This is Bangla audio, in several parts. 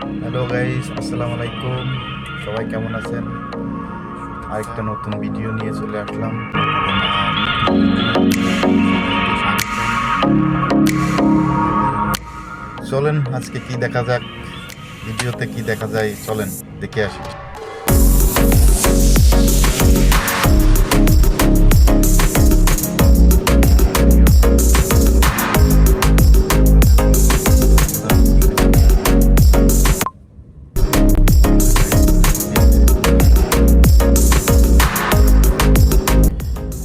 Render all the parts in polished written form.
হ্যালো গাইস, আসসালামু আলাইকুম। সবাই কেমন আছেন? আরেকটা নতুন ভিডিও নিয়ে চলে আসলাম। চলেন আজকে কি দেখা যাক, ভিডিওতে কি দেখা যায়, চলেন দেখে আসি।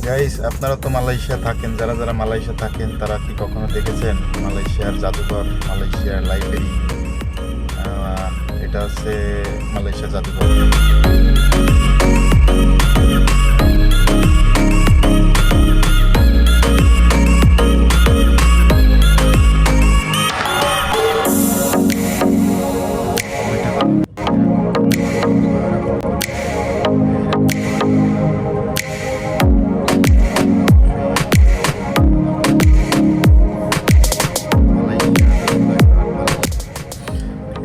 গাইস, আপনারা তো মালয়েশিয়া থাকেন, যারা যারা মালয়েশিয়া থাকেন তারা কি কখনো দেখেছেন মালয়েশিয়ার জাদুঘর, মালয়েশিয়ার লাইব্রেরি? এটা হচ্ছে মালয়েশিয়া জাদুঘর।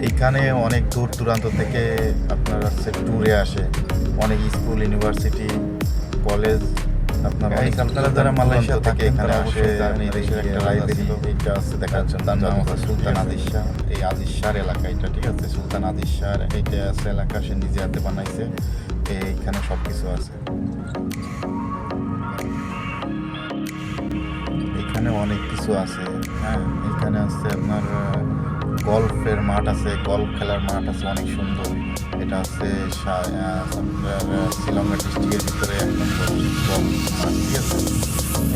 এইখানে অনেক দূর দূরান্ত থেকে আপনারা হচ্ছে ট্যুরে আসে, অনেক স্কুল, ইউনিভার্সিটি, কলেজ। আপনারা যারা মালয়েশিয়া থেকে এখানে আসে, দেশের একটা লাইব্রেরি এইটা আছে দেখা যাচ্ছে, তার নাম হচ্ছে সুলতান আদিস শাহ। এই আদিস শাহর এলাকা এটা, ঠিক আছে? সুলতান আদিস শাহর এইটা আছে এলাকা, সে নিজে হাতে বানাইছে। এইখানে সব কিছু আছে, এখানে অনেক কিছু আছে। হ্যাঁ, এখানে আছে আপনার গল্ফের মাঠ আছে, গল্ফ খেলার মাঠ আছে, অনেক সুন্দর। এটা আছে শিলংয়ের ডিস্ট্রিক্টের ভিতরে একদম গল্ফ মাঠ, ঠিক আছে?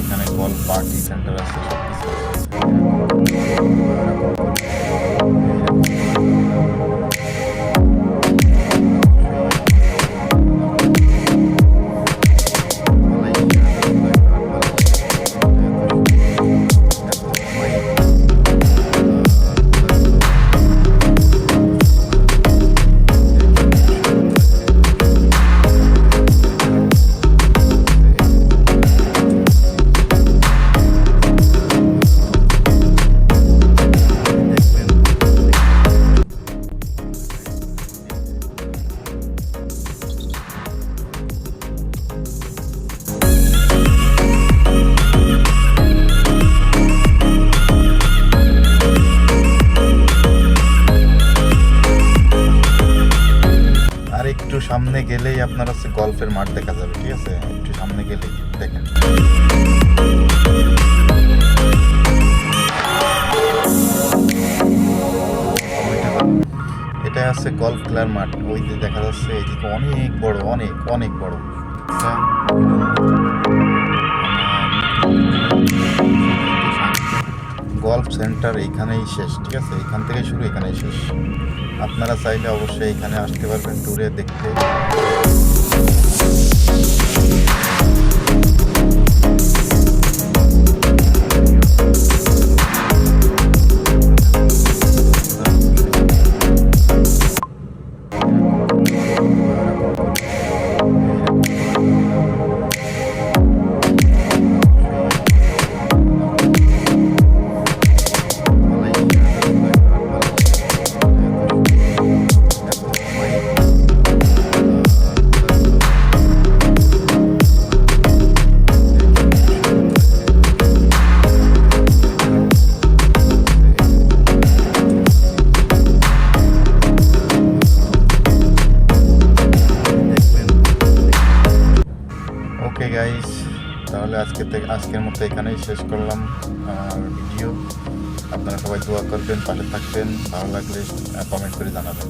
এখানে গল্ফ পার্টি সেন্টার আছে, সব কিছু একটু সামনে গেলেই আপনার হচ্ছে গল্ফের মাঠ দেখা যাবে, ঠিক আছে? একটু সামনে গেলেই দেখেন। এটা আছে গল্ফ খেলার মাঠ, ওই যে দেখা যাচ্ছে, এইদিকে অনেক বড়, অনেক অনেক বড়। গল্ফ সেন্টার এইখানেই শেষ, ঠিক আছে? এখান থেকে শুরু, এখানেই শেষ। আপনারা চাইলে অবশ্যই এখানে আসতে পারবেন ট্যুরে দেখতে। ওকে গাইস, তাহলে আজকের মতো এখানেই শেষ করলাম আমার ভিডিও। আপনারা সবাই দোয়া করবেন, পাশে থাকবেন, ভালো লাগলে কমেন্ট করে জানাবেন।